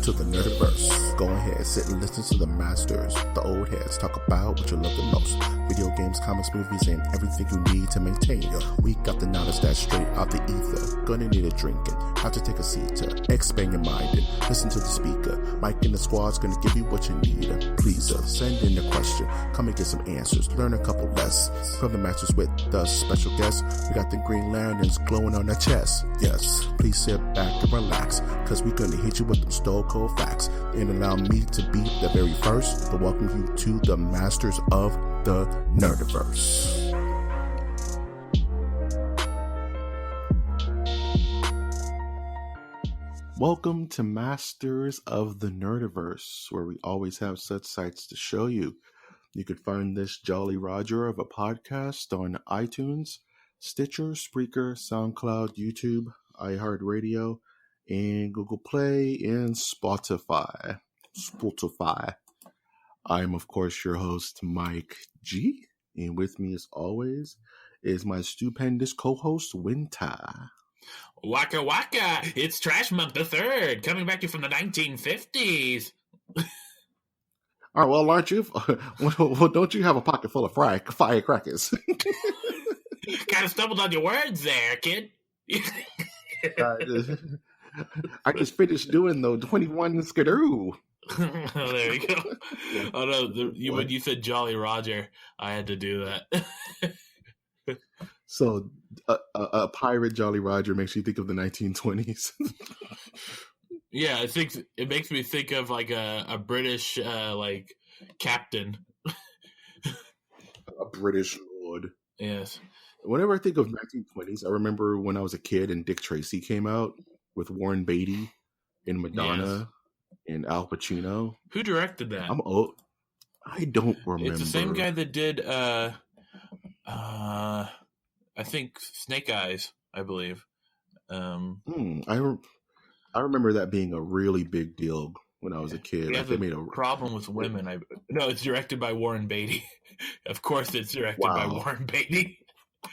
to the Nerdiverse. Go ahead, sit and listen to the masters, the old heads, talk about what you love the most. Video games, comics, movies, and everything you need to maintain. We got the knowledge that's straight out the ether. Gonna need a drink and have to take a seat to expand your mind and listen to the speaker. Mike and the squad's gonna give you what you need. Please send in a question, come and get some answers, learn a couple lessons from the masters with the special guests. We got the Green Lanterns glowing on their chest. Yes, please sit back and relax, cause we're gonna hit you with them stone cold facts and allow me to be the very first to welcome you to the masters of the Nerdiverse. Welcome to Masters of the Nerdiverse, where we always have such sights to show you. You could find this Jolly Roger of a podcast on iTunes, Stitcher, Spreaker, SoundCloud, YouTube, iHeartRadio, and Google Play, and Spotify. I'm, of course, your host, Mike G, and with me, as always, is my stupendous co-host, Winter. Waka waka! It's Trash Month the Third, coming back to you from the 1950s. All right, well, aren't you? Well, don't you have a pocket full of firecrackers? Kind of stumbled on your words there, kid. I just finished doing the 21 Skidoo. Oh, there you go. Oh no! When you said Jolly Roger, I had to do that. So, a pirate Jolly Roger makes you think of the 1920s. Yeah, I think it makes me think of like a British like captain. A British lord. Yes. Whenever I think of 1920s, I remember when I was a kid and Dick Tracy came out with Warren Beatty and Madonna and Al Pacino. Who directed that? I'm old. I don't remember. It's the same guy that did I think Snake Eyes, I believe. I remember that being a really big deal when I was a kid. He like has a problem with women. No, it's directed by Warren Beatty. Of course, it's directed by Warren Beatty.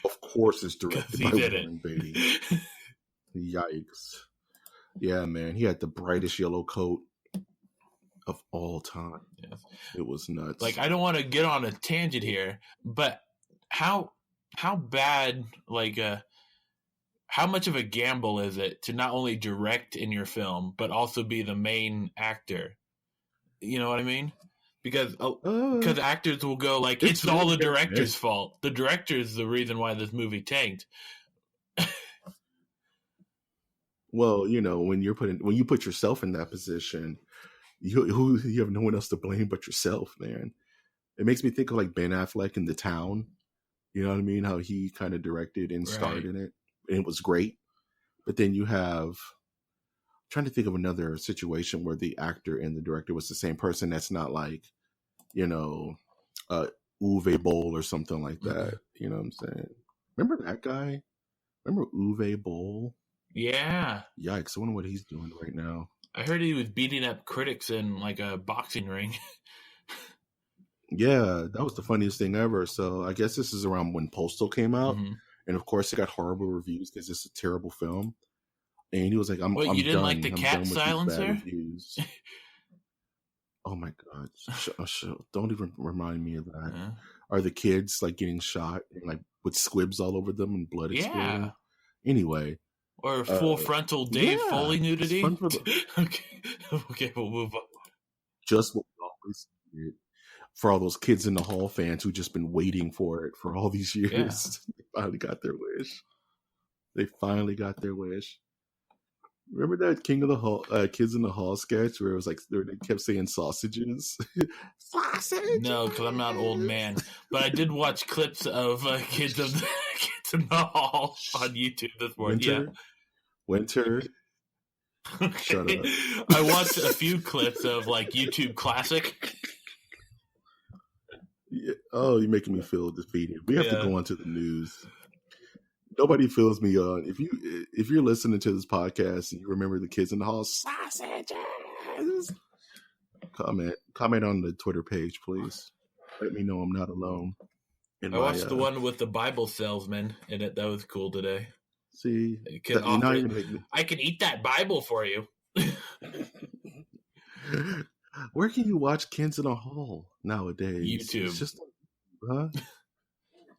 Of course, it's directed by Warren Beatty. Yikes! Yeah, man, he had the brightest yellow coat of all time. Yes. It was nuts. Like, I don't want to get on a tangent here, but how bad, like, how much of a gamble is it to not only direct in your film, but also be the main actor? You know what I mean? Because actors will go like, it's all the director's fault. The director's the reason why this movie tanked. Well, you know, when you put yourself in that position, you have no one else to blame but yourself, man. It makes me think of like Ben Affleck in The Town. You know what I mean? How he kind of directed and starred in it. And it was great. But then you have, I'm trying to think of another situation where the actor and the director was the same person. That's not like, you know, Uwe Boll or something like that. Mm-hmm. You know what I'm saying? Remember that guy? Remember Uwe Boll? Yeah. Yikes. I wonder what he's doing right now. I heard he was beating up critics in like a boxing ring. Yeah, that was the funniest thing ever. So I guess this is around when Postal came out. Mm-hmm. And of course, it got horrible reviews because it's a terrible film. And he was like, I'm you didn't done. like the cat silencer? Oh my God. Don't even remind me of that. Uh-huh. Are the kids like getting shot and like with squibs all over them and blood exploding? Anyway. Or full frontal Dave Foley nudity? Okay, we'll move on. Just what we always did. For all those Kids in the Hall fans who just been waiting for it for all these years. Yeah. They finally got their wish. Remember that King of the Hall, Kids in the Hall sketch where it was like they kept saying sausages? Sausages! No, because I'm not an old man. But I did watch clips of Kids in the Hall on YouTube this morning. Winter. Okay. Shut up. I watched a few clips of like YouTube Classic. Yeah. Oh, you're making me feel defeated. We have to go on to the news. Nobody feels me on. If you're listening to this podcast and you remember the Kids in the Hall sausages, comment on the Twitter page, please. Let me know I'm not alone. I watched the one with the Bible salesman in it. That was cool today. See, I can eat that Bible for you. Where can you watch Kids in a Hall nowadays? YouTube. It's just, huh?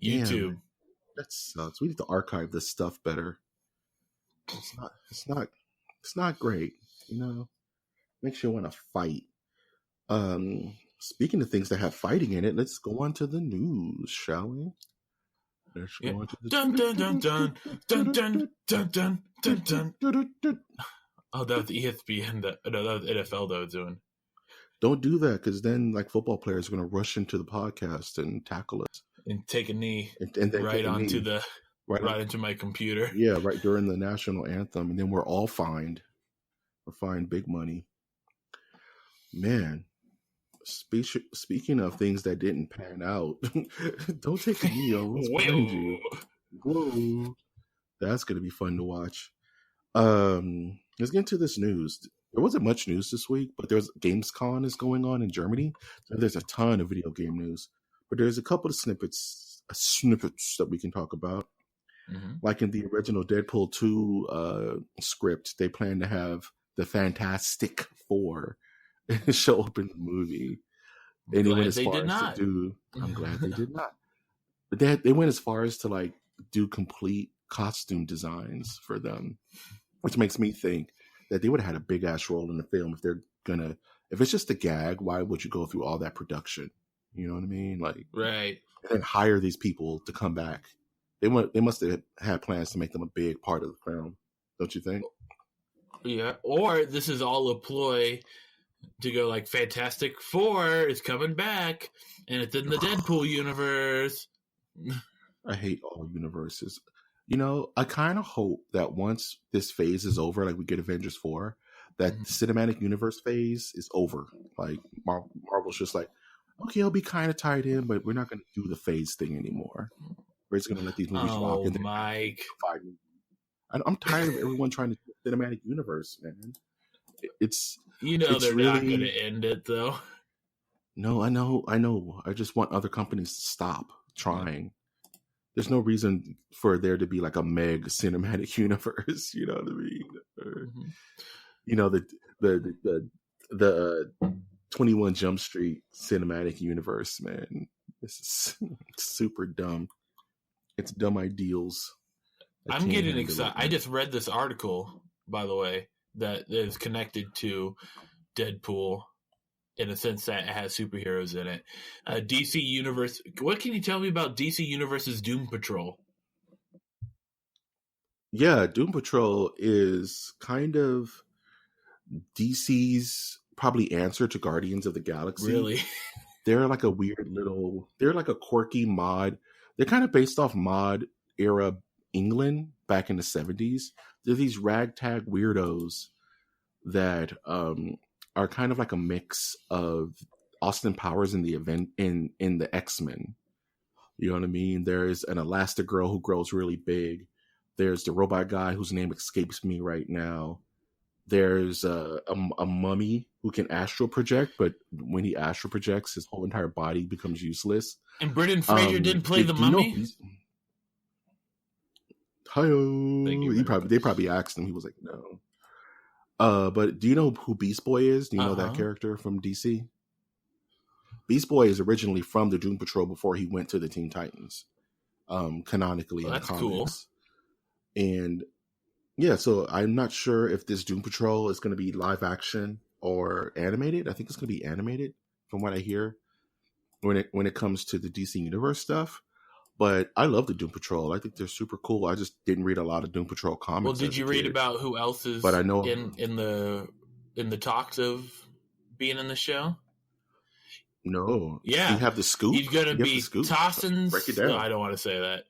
YouTube. Damn, that sucks. We need to archive this stuff better. It's not great. Makes you want to fight. Speaking of things that have fighting in it, let's go on to the news, shall we? Let's go on to the dun dun dun dun dun dun dun dun dun dun. Oh, that was ESPN. That was NFL that was doing. Don't do that, because then football players are going to rush into the podcast and tackle us and take a knee and then right onto the right into my computer. Yeah, right during the national anthem, and then we're all fined. We're fined big money. Man, speaking of things that didn't pan out, don't take a knee on what's behind you. Whoa, that's going to be fun to watch. Let's get into this news. There wasn't much news this week, but there's Gamescom is going on in Germany. So there's a ton of video game news, but there's a couple of snippets that we can talk about. Mm-hmm. Like in the original Deadpool 2 script, they plan to have the Fantastic Four show up in the movie. And they went as far as to do. I'm glad they did not. But they went as far as to do complete costume designs for them, which makes me think that they would have had a big ass role in the film if it's just a gag. Why would you go through all that production? You know what I mean? Right. And then hire these people to come back. They must have had plans to make them a big part of the film, don't you think? Yeah. Or this is all a ploy to go Fantastic Four is coming back, and it's in the Deadpool universe. I hate all universes. I kind of hope that once this phase is over, we get Avengers 4, that the cinematic universe phase is over. Marvel's just okay, I'll be kind of tied in, but we're not going to do the phase thing anymore. We're just going to let these movies rock. Oh, Mike. I'm tired of everyone trying to do the cinematic universe, man. It's they're really not going to end it, though. No, I know. I just want other companies to stop trying. There's no reason for there to be a Meg cinematic universe. You know what I mean? Mm-hmm. The 21 Jump Street cinematic universe, man. This is super dumb. It's dumb ideals. I'm getting excited. I just read this article, by the way, that is connected to Deadpool in a sense that it has superheroes in it. DC Universe. What can you tell me about DC Universe's Doom Patrol? Yeah, Doom Patrol is kind of DC's probably answer to Guardians of the Galaxy. Really? They're a weird little, they're a quirky mod. They're kind of based off mod era England back in the 70s. They're these ragtag weirdos that are kind of a mix of Austin Powers in the event in the X-Men. You know what I mean? There's an Elastigirl who grows really big. There's the robot guy whose name escapes me right now. There's a mummy who can astral project, but when he astral projects, his whole entire body becomes useless. And Brendan Fraser didn't play the mummy? Hi-oh. They probably asked him. He was like, no. But do you know who Beast Boy is? Do you know that character from DC? Beast Boy is originally from the Doom Patrol before he went to the Teen Titans, canonically in the comics. Cool. And yeah, so I'm not sure if this Doom Patrol is going to be live action or animated. I think it's going to be animated, from what I hear, when it comes to the DC Universe stuff. But I love the Doom Patrol. I think they're super cool. I just didn't read a lot of Doom Patrol comics. Well, did you read about who else is but I know, in the talks of being in the show? No. Yeah. You have the scoop? He's going to be tossing... Break it down. No, I don't want to say that.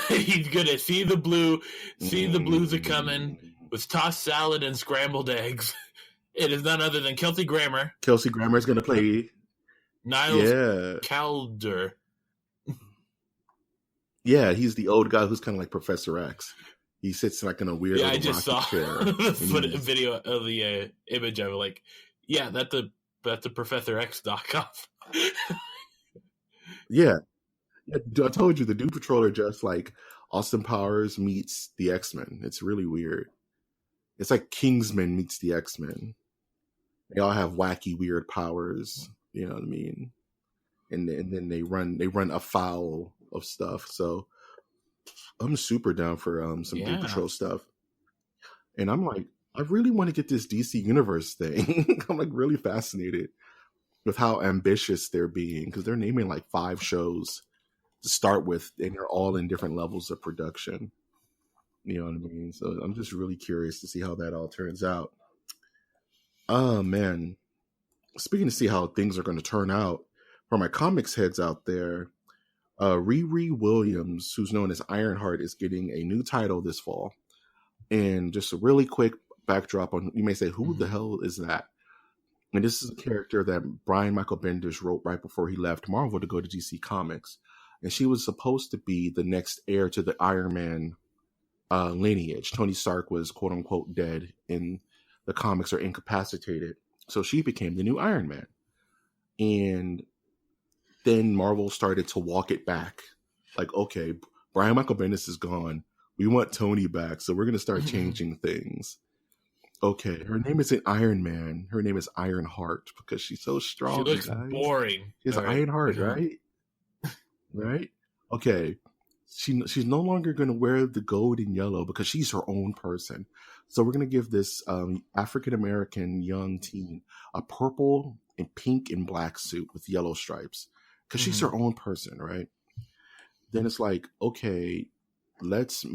He's going to see the blues are coming with tossed salad and scrambled eggs. It is none other than Kelsey Grammer. Kelsey Grammer is going to play... Niles Calder. Yeah, he's the old guy who's kind of like Professor X. He sits in a weird I just saw chair. a video of the image of it. That's the Professor X knockoff. Yeah. I told you, the Doom Patrol are just like Austin Powers meets the X-Men. It's really weird. It's like Kingsman meets the X-Men. They all have wacky, weird powers. You know what I mean? And then they run afoul of stuff. So I'm super down for some Doom Yeah. Patrol stuff. And I'm like, I really want to get this DC Universe thing. I'm like really fascinated with how ambitious they're being because they're naming like 5 shows to start with, and they're all in different levels of production. You know what I mean? So I'm just really curious to see how that all turns out. Oh man. Speaking to see how things are going to turn out for my comics heads out there, Riri Williams, who's known as Ironheart, is getting a new title this fall. And just a really quick backdrop on, you may say, who the hell is that? And this is a character that Brian Michael Bendis wrote right before he left Marvel to go to DC Comics. And she was supposed to be the next heir to the Iron Man lineage. Tony Stark was quote unquote dead in the comics or incapacitated. So she became the new Iron Man. And then Marvel started to walk it back. Like, okay, Brian Michael Bendis is gone. We want Tony back. So we're going to start changing things. Okay, her name isn't Iron Man. Her name is Ironheart because she's so strong. She looks guys. boring. She has an Ironheart, right? Right? Okay. She's no longer going to wear the gold and yellow because she's her own person. So we're going to give this African-American young teen a purple and pink and black suit with yellow stripes because she's her own person, right? Then it's like, okay, let's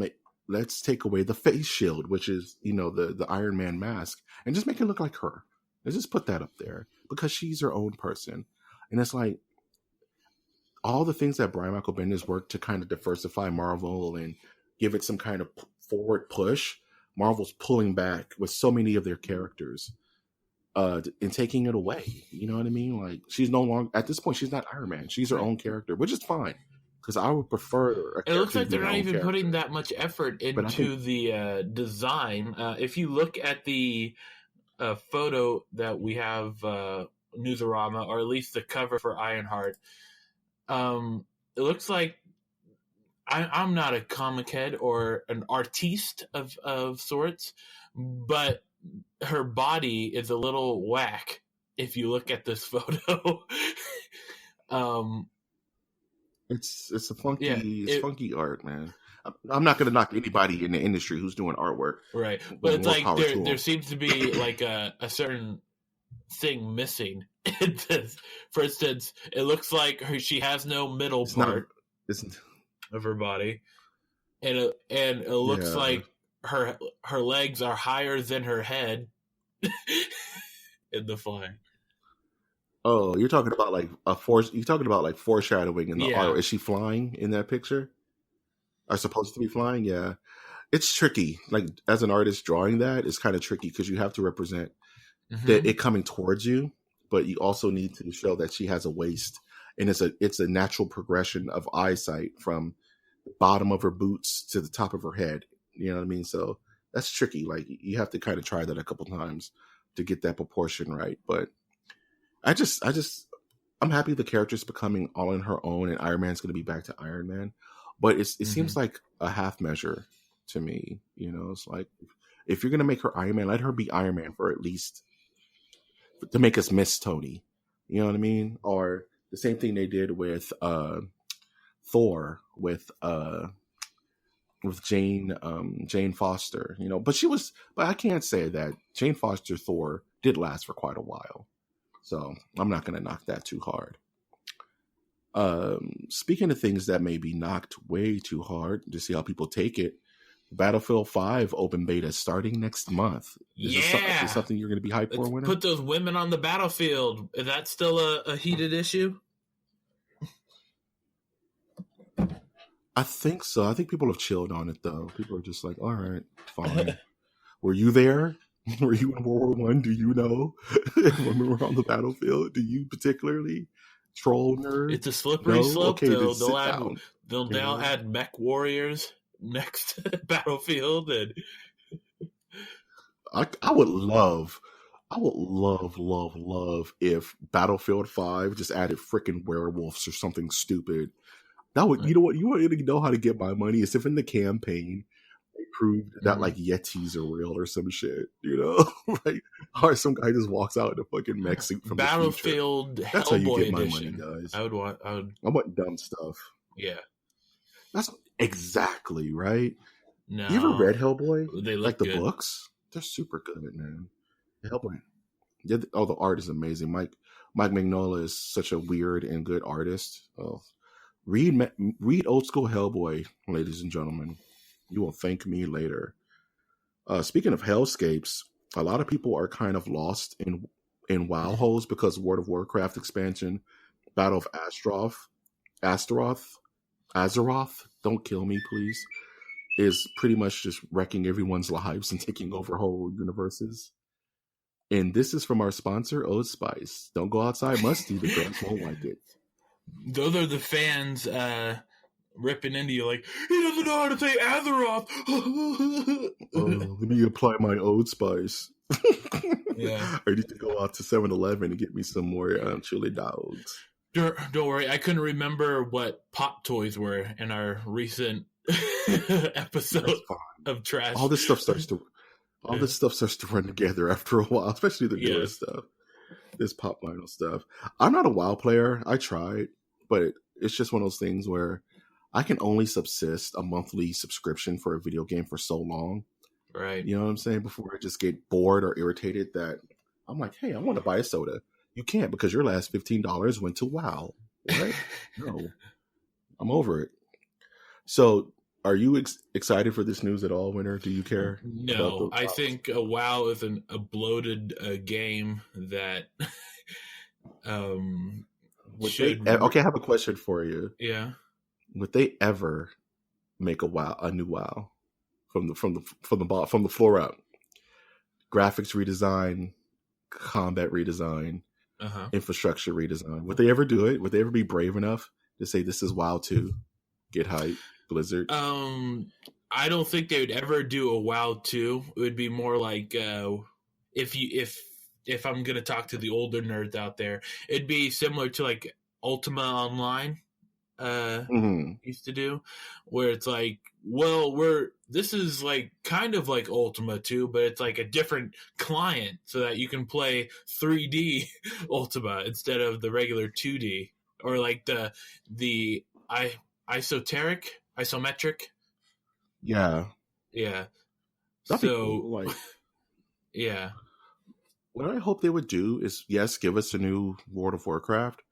take away the face shield, which is, the Iron Man mask, and just make it look like her. Let's just put that up there because she's her own person. And it's like all the things that Brian Michael Bendis worked to kind of diversify Marvel and give it some kind of forward push, Marvel's pulling back with so many of their characters and taking it away. You know what I mean? Like, she's no longer, at this point, she's not Iron Man. She's her own character, which is fine. Because I would prefer. It looks like they're not even putting that much effort into the design. If you look at the photo that we have, Newsarama, or at least the cover for Ironheart, it looks like I'm not a comic head or an artiste of sorts, but her body is a little whack if you look at this photo. It's a funky, funky art, man. I'm not going to knock anybody in the industry who's doing artwork, right? But it's like there seems to be like a certain thing missing. For instance, it looks like she has no middle part of her body, and it looks like her legs are higher than her head in the flying. Oh, you're talking about like you're talking about like foreshadowing in the art. Is she flying in that picture? Are supposed to be flying? Yeah. It's tricky. Like, as an artist drawing that, it's kind of tricky because you have to represent it coming towards you, but you also need to show that she has a waist, and it's a natural progression of eyesight from the bottom of her boots to the top of her head. You know what I mean? So that's tricky. Like, you have to kind of try that a couple times to get that proportion right. But I'm happy the character's becoming all in her own, and Iron Man's going to be back to Iron Man. But it seems like a half measure to me. It's like, if you're going to make her Iron Man, let her be Iron Man for at least to make us miss Tony. You know what I mean? Or the same thing they did with Thor with Jane Foster. But I can't say that Jane Foster Thor did last for quite a while. So I'm not going to knock that too hard. Speaking of things that may be knocked way too hard to see how people take it, Battlefield 5 open beta starting next month. Is this something you're going to be hyped for, Winter? Put those women on the battlefield. Is that still a heated issue? I think so. I think people have chilled on it, though. People are just like, all right, fine. Were you there? Were you in World War I? Do you know? When we were on the battlefield, do you particularly? Troll nerd? It's a slippery slope. Okay, they'll now add mech warriors next battlefield, and I would love if Battlefield 5 just added freaking werewolves or something stupid. That would, you know what? You want to know how to get my money is if in the campaign they proved that like Yetis are real or some shit, you know? Like, or some guy just walks out in a fucking mech suit from Battlefield the future. That's how you Hellboy get my edition. money, guys. I want dumb stuff. Yeah. That's exactly right. No. You ever read Hellboy? They look like the good. books? They're super good, man. Hellboy. Yeah, the art is amazing. Mike Mignola is such a weird and good artist. Oh, read old school Hellboy, ladies and gentlemen. You will thank me later. Speaking of hellscapes, a lot of people are kind of lost in WoW holes because World of Warcraft expansion, Battle of Azeroth, don't kill me, please, is pretty much just wrecking everyone's lives and taking over whole universes. And this is from our sponsor, Old Spice. Don't go outside musty. The girls won't like it. Those are the fans ripping into you like, he doesn't know how to say Azeroth. Let me apply my Old Spice. Yeah. I need to go out to 7-Eleven and get me some more chili dogs. Don't worry. I couldn't remember what pop toys were in our recent episode of Trash. All this stuff starts to run together after a while, especially the newer stuff. This pop vinyl stuff. I'm not a WoW player. I tried, but it's just one of those things where I can only subsist a monthly subscription for a video game for so long. Right. You know what I'm saying? Before I just get bored or irritated that I'm like, hey, I want to buy a soda. You can't because your last $15 went to WoW. What? No. I'm over it. So, are you excited for this news at all, Winter? Do you care? No, I think WoW is a bloated game that should. Okay, I have a question for you. Yeah. Would they ever make a new WoW from the floor up? Graphics redesign, combat redesign, infrastructure redesign. Would they ever do it? Would they ever be brave enough to say this is WoW 2? Get hype, Blizzard. I don't think they would ever do a WoW 2. It would be more like if I'm gonna talk to the older nerds out there, it'd be similar to like Ultima Online used to do, where it's like, well, this is like kind of like Ultima 2, but it's like a different client so that you can play 3D Ultima instead of the regular 2D, or like the isometric. Yeah. That'd be cool. Like, yeah. What I hope they would do is, yes, give us a new World of Warcraft,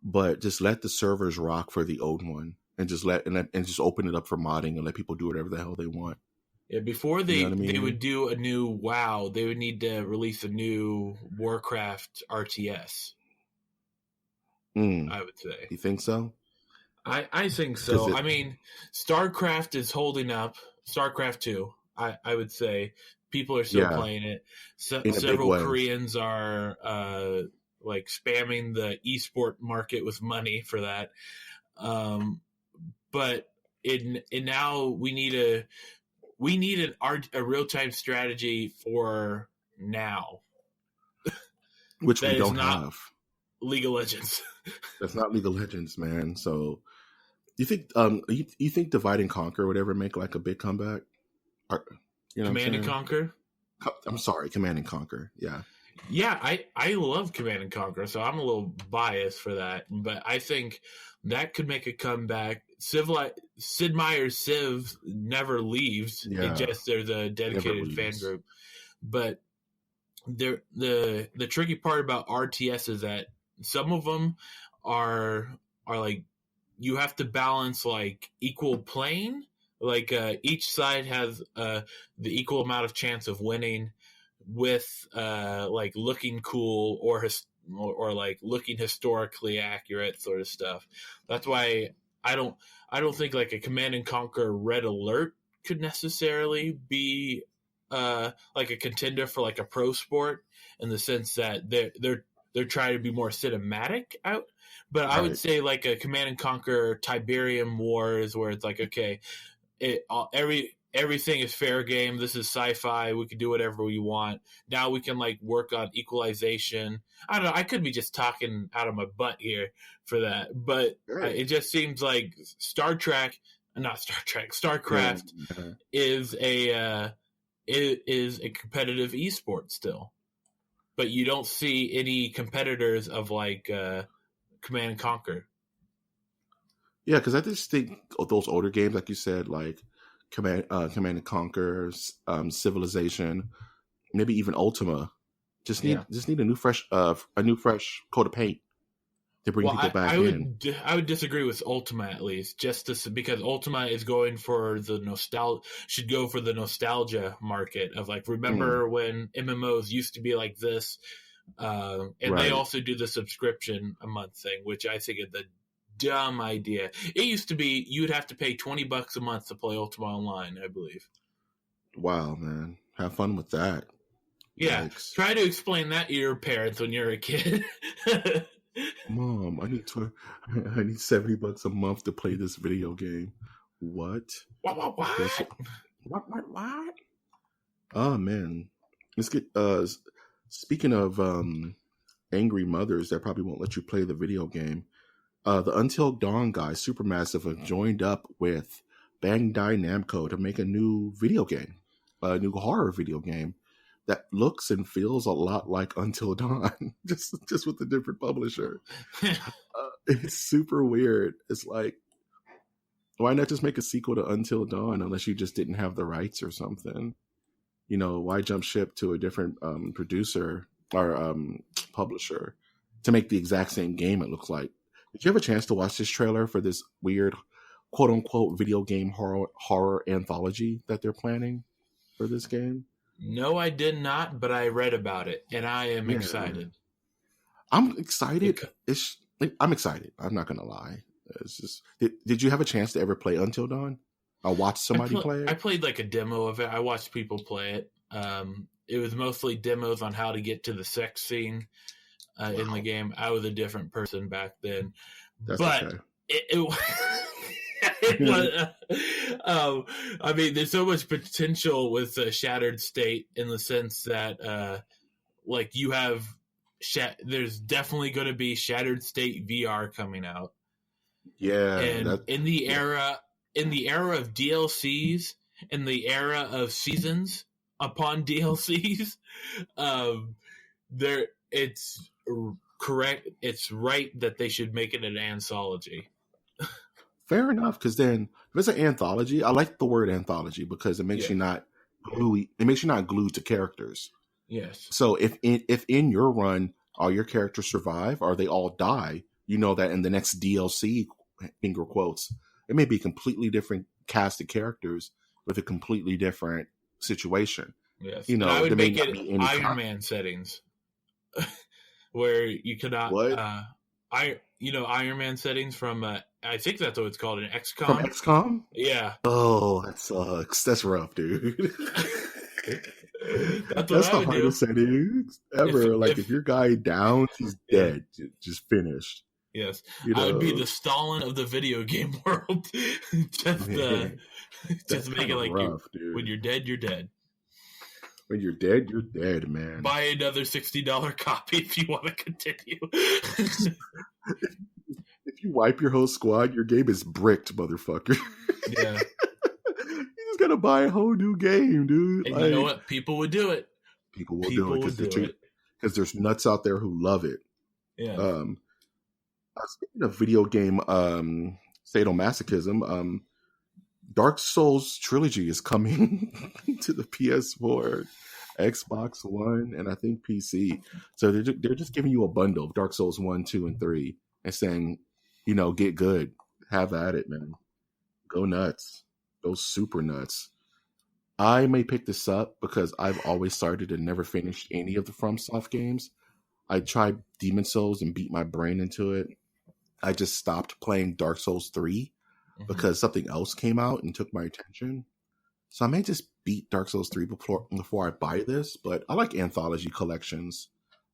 but just let the servers rock for the old one, and just just open it up for modding and let people do whatever the hell they want. Yeah, before they would do a new WoW, they would need to release a new Warcraft RTS. I would say. You think so? I think so. I mean, StarCraft is holding up. StarCraft 2, I would say. People are still playing it. Several Koreans are like spamming the eSport market with money for that. But now we need a real-time strategy for now. Which we don't have. League of Legends. That's not League of Legends, man. So you think you think Divide and Conquer would ever make like a big comeback? Command and Conquer? I'm sorry, Command and Conquer. Yeah. Yeah, I love Command and Conquer, so I'm a little biased for that. But I think that could make a comeback. Sid Meier's Civ never leaves. Yeah. There's a dedicated fan group. But the tricky part about RTS is that some of them are like, you have to balance like equal playing. Like each side has the equal amount of chance of winning with like looking cool or like looking historically accurate sort of stuff. That's why I don't think like a Command and Conquer Red Alert could necessarily be like a contender for like a pro sport, in the sense that they're trying to be more cinematic out. But I would say like a Command and Conquer Tiberium Wars, where it's like, okay, everything is fair game. This is sci-fi. We can do whatever we want. Now we can like work on equalization. I don't know. I could be just talking out of my butt here for that, but it just seems like Star Trek not Star Trek, Yeah. StarCraft is a competitive esport still, but you don't see any competitors of like Command and Conquer. Yeah, because I just think of those older games, like you said, like Command and Conquer, Civilization, maybe even Ultima, just need a new fresh coat of paint to bring people back in. I would disagree with Ultima at least, because Ultima is going for the should go for the nostalgia market of like, remember when MMOs used to be like this, and they also do the subscription a month thing, which I think is the dumb idea. It used to be you'd have to pay $20 a month to play Ultima Online, I believe. Wow, man, have fun with that. Yeah, try to explain that to your parents when you're a kid. Mom, I need $70 a month to play this video game. What? What? Oh man, let's get. Speaking of angry mothers that probably won't let you play the video game, the Until Dawn guys, Supermassive, have joined up with Bandai Namco to make a new video game, a new horror video game that looks and feels a lot like Until Dawn, just with a different publisher. It's super weird. It's like, why not just make a sequel to Until Dawn unless you just didn't have the rights or something? You know, why jump ship to a different producer or publisher to make the exact same game? It looks like. Did you have a chance to watch this trailer for this weird, quote unquote, video game horror anthology that they're planning for this game? No, I did not, but I read about it, and I am excited. I'm excited. I'm excited. I'm not gonna lie. It's just, did you have a chance to ever play Until Dawn? I watched somebody play it. I played like a demo of it. I watched people play it. It was mostly demos on how to get to the sex scene in the game. I was a different person back then, but okay. It was, I mean, there's so much potential with Shattered State in the sense that, like, you have there's definitely going to be Shattered State VR coming out. Yeah, and in the era of DLCs, in the era of seasons upon DLCs, it's correct. It's right that they should make it an anthology. Fair enough, because then if it's an anthology, I like the word anthology because it makes you not gluey. It makes you not glued to characters. Yes. So if in your run all your characters survive or they all die, you know that in the next DLC, finger quotes, it may be a completely different cast of characters with a completely different situation. Yes. You know, I would there make may not it be any Iron Man settings where you cannot. What? Iron Man settings from I think that's what it's called in XCOM. From XCOM? Yeah. Oh, that sucks. That's rough, dude. That's the hardest settings ever. If your guy down, he's dead. Just finished. Yes. I would be the Stalin of the video game world. just make it like rough, dude. When you're dead, you're dead. When you're dead, you're dead, man. Buy another $60 copy if you want to continue. If you wipe your whole squad, your game is bricked, motherfucker. Yeah. You just gotta buy a whole new game, dude. And you know what? People would do it. People will do it because there's nuts out there who love it. Yeah. Speaking of video game sadomasochism, Dark Souls Trilogy is coming to the PS4, Xbox One, and I think PC. So they're just giving you a bundle of Dark Souls 1, 2, and 3 and saying, get good. Have at it, man. Go nuts. Go super nuts. I may pick this up because I've always started and never finished any of the FromSoft games. I tried Demon Souls and beat my brain into it. I just stopped playing Dark Souls 3 because something else came out and took my attention. So I may just beat Dark Souls 3 before I buy this, but I like anthology collections.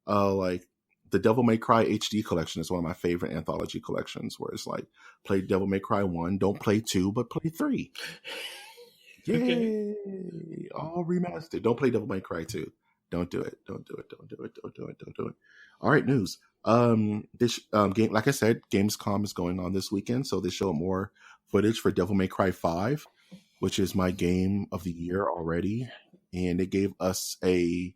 Like the Devil May Cry HD collection is one of my favorite anthology collections where it's like, play Devil May Cry 1, don't play 2, but play 3. Yay! Okay. All remastered. Don't play Devil May Cry 2. Don't do it. Don't do it. Don't do it. Don't do it. Don't do it. All right, news. This game, like I said, Gamescom is going on this weekend, so they showed more footage for Devil May Cry 5, which is my game of the year already. And they gave us a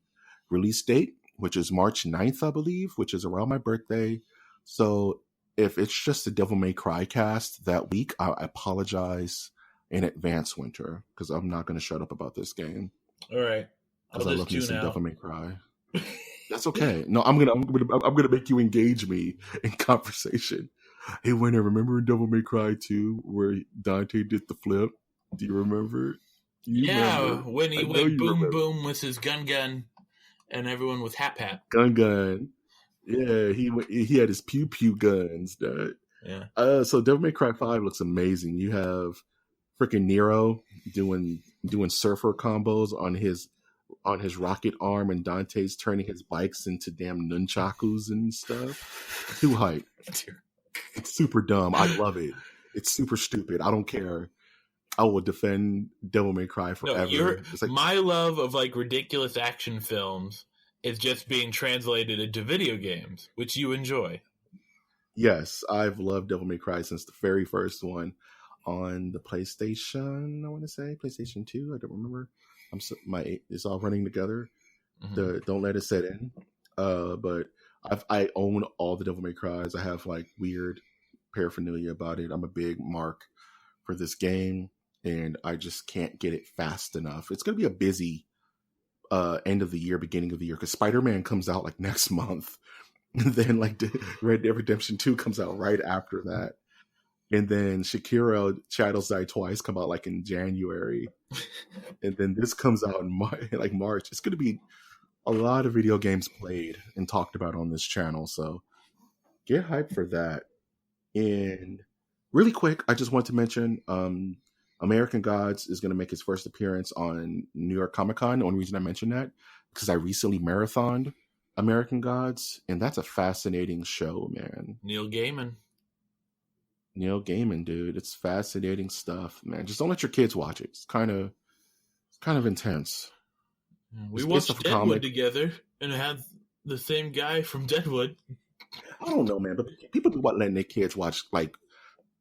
release date, which is March 9th, I believe, which is around my birthday. So if it's just a Devil May Cry cast that week, I apologize in advance, Winter, because I'm not going to shut up about this game. All right. Because I love me some Devil May Cry. That's okay. No, I'm gonna make you engage me in conversation. Hey, Winter, remember in Devil May Cry 2 where Dante did the flip? Do you remember? Remember? When he went boom remember. boom with his gun, and everyone with hat. Gun. Yeah, he had his pew pew guns. That. Yeah. So Devil May Cry 5 looks amazing. You have freaking Nero doing surfer combos on his rocket arm, and Dante's turning his bikes into damn nunchakus and stuff. Too hype. It's super dumb. I love it. It's super stupid. I don't care. I will defend Devil May Cry forever. No, my love of like ridiculous action films is just being translated into video games, which you enjoy. Yes, I've loved Devil May Cry since the very first one on the PlayStation. I want to say PlayStation 2. I don't remember. It's all running together. Mm-hmm. Don't let it set in. But I own all the Devil May Cries. I have like weird paraphernalia about it. I'm a big mark for this game, and I just can't get it fast enough. It's gonna be a busy end of the year, beginning of the year, because Spider-Man comes out like next month, and then like Red Dead Redemption 2 comes out right after that. And then Shakira Shadows Die Twice come out like in January. And then this comes out in March. It's going to be a lot of video games played and talked about on this channel. So get hyped for that. And really quick, I just want to mention American Gods is going to make his first appearance on New York Comic Con. The only reason I mention that because I recently marathoned American Gods. And that's a fascinating show, man. Neil Gaiman, dude. It's fascinating stuff, man. Just don't let your kids watch it. It's kind of intense. We watched Deadwood together and had the same guy from Deadwood. I don't know, man, but people do letting their kids watch like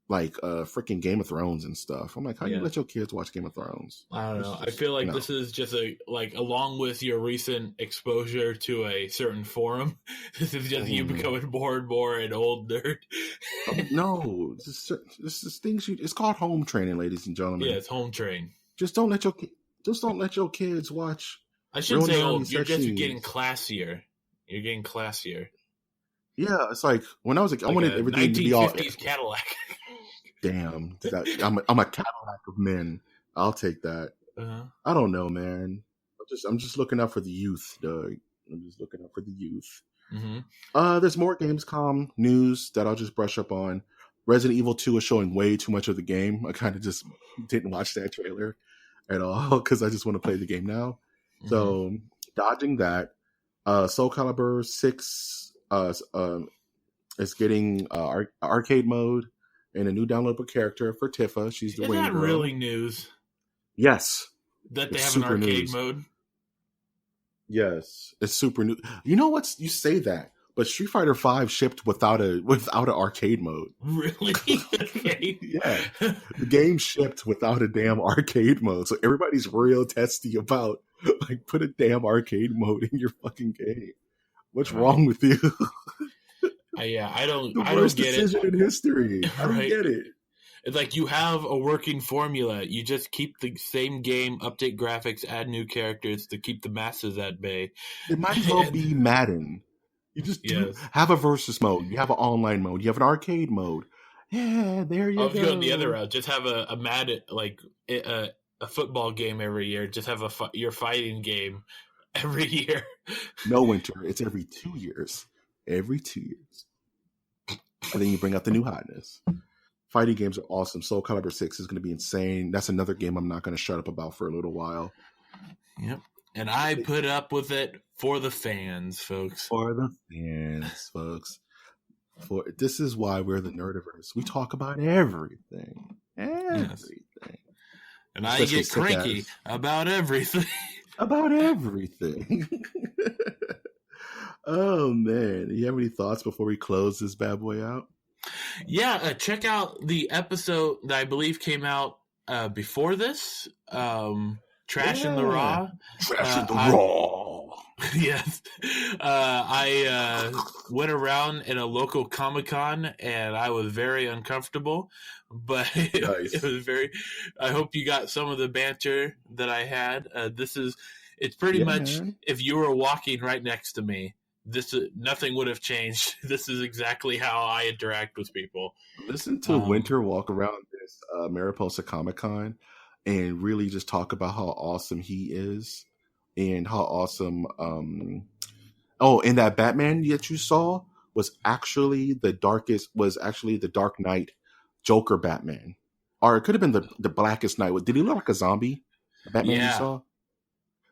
freaking Game of Thrones and stuff. I'm like, how do you let your kids watch Game of Thrones? I don't know. I feel like this is just along with your recent exposure to a certain forum, this is just you becoming more and more an old nerd. No, this is things it's called home training, ladies and gentlemen. Yeah, it's home train. Just don't let your kids watch. I shouldn't say old. You're getting classier. You're getting classier. Yeah, it's like when I was I wanted everything to be all 1950s Cadillac. Damn, I'm a Cadillac of men. I'll take that. Uh-huh. I don't know, man. I'm just looking out for the youth, Doug. I'm just looking out for the youth. Mm-hmm. There's more Gamescom news that I'll just brush up on. Resident Evil 2 is showing way too much of the game. I kind of just didn't watch that trailer at all because I just want to play the game now. Mm-hmm. So dodging that, Soul Calibur 6 is getting arcade mode and a new downloadable character for Tifa. She's the Is Rain that Girl. really news? Yes. That they have an arcade mode? Yes. It's super new. You know what? You say that, but Street Fighter V shipped without an arcade mode. Really? Okay. Yeah. The game shipped without a damn arcade mode. So everybody's real testy about like put a damn arcade mode in your fucking game. What's wrong with you? Yeah, I don't get it. The worst decision in history. I don't get it. It's like you have a working formula. You just keep the same game, update graphics, add new characters to keep the masses at bay. It might as well be Madden. You just have a versus mode. You have an online mode. You have an arcade mode. Yeah, there you go. Go the other route. Just have a Madden, like a football game every year. Just have your fighting game every year. No, Winter. It's every 2 years. Every 2 years. And then you bring out the new hotness. Fighting games are awesome. Soul Calibur 6 is going to be insane. That's another game I'm not going to shut up about for a little while. Yep. And I put up with it for the fans, folks. For the fans, folks. This is why we're the Nerdiverse. We talk about everything. Everything. Yes. And I get cranky about everything. About everything. Oh man, you have any thoughts before we close this bad boy out? Yeah, check out the episode that I believe came out before this. Trash in the Yeah, Raw. trash in the I raw. Yes. I went around in a local Comic-Con and I was very uncomfortable, but it Nice. was very. I hope you got some of the banter that I had. It's pretty Yeah, much man. if you were walking right next to me, nothing would have changed. This is exactly how I interact with people. Listen to Um, Winter walk around this Mariposa Comic Con and really just talk about how awesome he is and how awesome. Oh, and that Batman that you saw was actually the Dark Knight Joker Batman, or it could have been the Blackest Night. Did he look like a zombie? The Batman you yeah, saw?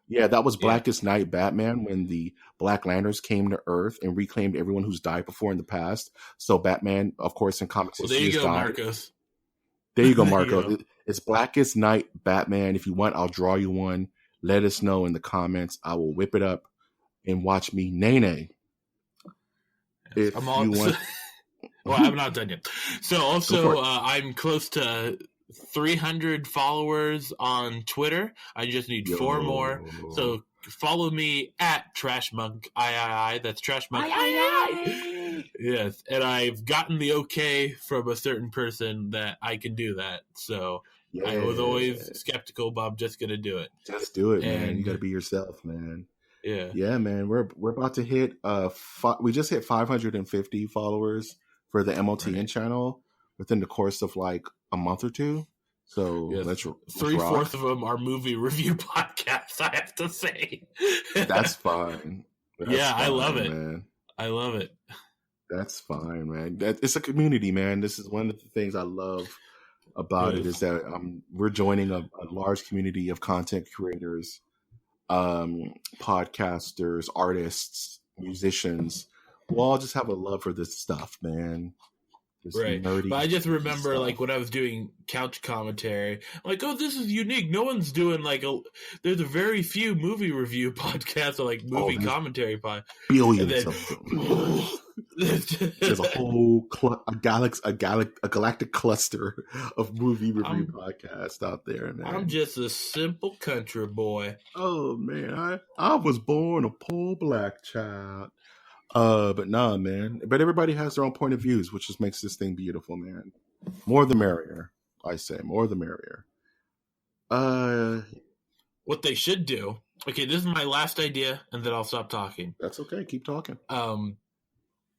Yeah, that was yeah. Blackest Night Batman when the Black Lanterns came to Earth and reclaimed everyone who's died before in the past. So Batman, of course, in comics Well, there history you has go, died. Marcos. There you go, There you Marco. go. It's Blackest Night Batman. If you want, I'll draw you one. Let us know in the comments. I will whip it up and watch me nay. If I'm all. you want, Well, I'm not done yet. So go for also, it. I'm close to 300 followers on Twitter. I just need 4 more. Yo. So follow me at TrashMonk III. That's TrashMonk III. Yes, and I've gotten the okay from a certain person that I can do that. So I was Yeah. always skeptical, but I'm just gonna do it. Just do it, man. You got to And be yourself, man. yeah, Yeah, man. We're about to hit we just hit 550 followers for the MOTN right. channel within the course of like a month or two. So Yes, let's 3/4 rock. of them are movie review podcasts. I have to say. That's fine. That's Yeah, I love fine, it. man. I love it. That's fine, man. It's a community, man. This is one of the things I love about it Yes. is that we're joining a large community of content creators, podcasters, artists, musicians who all just have a love for this stuff, man. This Right. But I nerdy, just geeky remember stuff. like when I was doing couch commentary, I'm like, oh, this is unique. No one's doing there's a very few movie review podcasts or like movie There's commentary pod. And billions then of them. There's a whole a galactic cluster of movie review podcasts out there, man. I'm just a simple country boy. Oh man, I was born a poor black child. But nah, man. But everybody has their own point of views, which just makes this thing beautiful, man. More the merrier, I say. More the merrier. What they should do. Okay, this is my last idea, and then I'll stop talking. That's okay. Keep talking.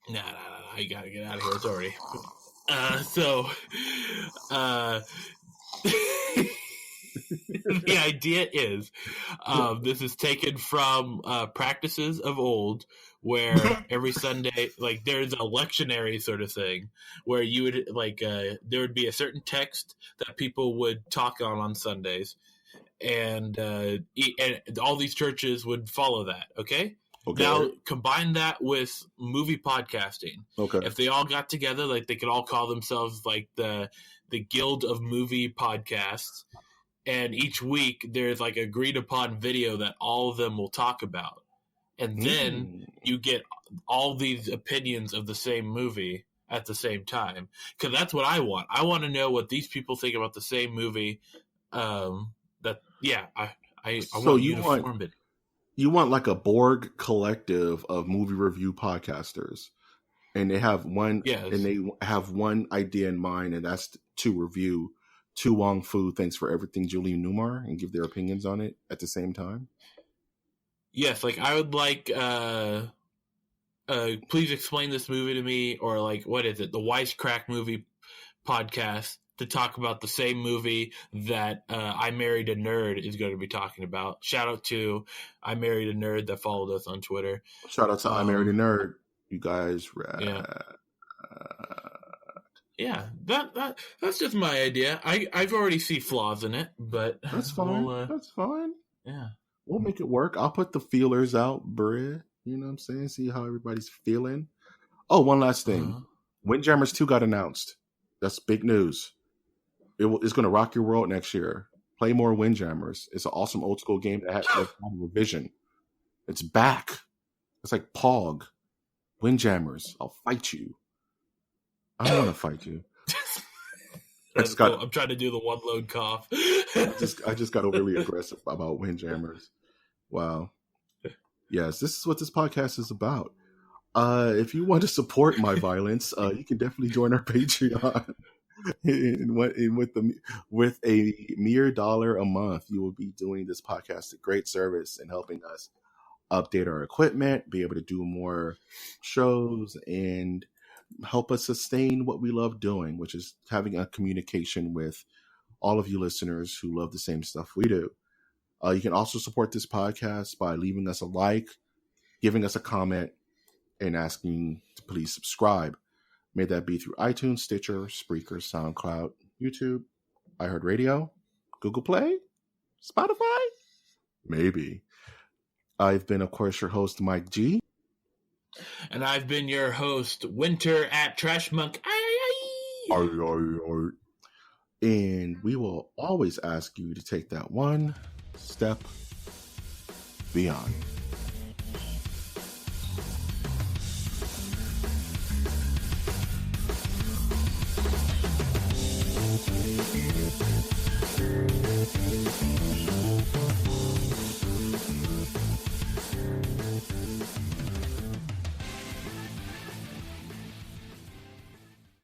Nah, I gotta get out of here. Sorry. The idea is this is taken from practices of old where every Sunday, like there's a lectionary sort of thing where you would there would be a certain text that people would talk on Sundays, and all these churches would follow that. Okay. Now combine that with movie podcasting. Okay. If they all got together, like they could all call themselves like the Guild of Movie Podcasts, and each week there's like agreed upon video that all of them will talk about, and then you get all these opinions of the same movie at the same time, because that's what I want. I want to know what these people think about the same movie. I want you to form it. You want like a Borg collective of movie review podcasters, and they have one idea in mind, and that's to review Tu Wong Fu Thanks for Everything, Julian Newmar, and give their opinions on it at the same time. Yes, like I would like please explain this movie to me, or like what is it, the Wisecrack Movie Podcast, to talk about the same movie that I Married a Nerd is going to be talking about. Shout out to I Married a Nerd that followed us on Twitter. Shout out to I Married a Nerd. You guys Yeah, that's just my idea. I've already see flaws in it, but that's fine. That's fine. Yeah, we'll make it work. I'll put the feelers out, bruh. You know what I'm saying? See how everybody's feeling. Oh, one last thing. Windjammers 2 got announced. That's big news. It's going to rock your world next year. Play more Windjammers. It's an awesome old school game that has a revision. It's back. It's like Pog, Windjammers. I'll fight you. I don't want to fight you. Cool. I'm trying to do the one load cough. I just got overly aggressive about Windjammers. Wow. Yes, this is what this podcast is about. If you want to support my violence, you can definitely join our Patreon. With a mere $1 a month, you will be doing this podcast a great service and helping us update our equipment, be able to do more shows, and help us sustain what we love doing, which is having a communication with all of you listeners who love the same stuff we do. You can also support this podcast by leaving us a like, giving us a comment, and asking to please subscribe. May that be through iTunes, Stitcher, Spreaker, SoundCloud, YouTube, iHeartRadio, Google Play, Spotify? Maybe. I've been, of course, your host, Mike G. And I've been your host, Winter at Trashmonk. And we will always ask you to take that one step beyond.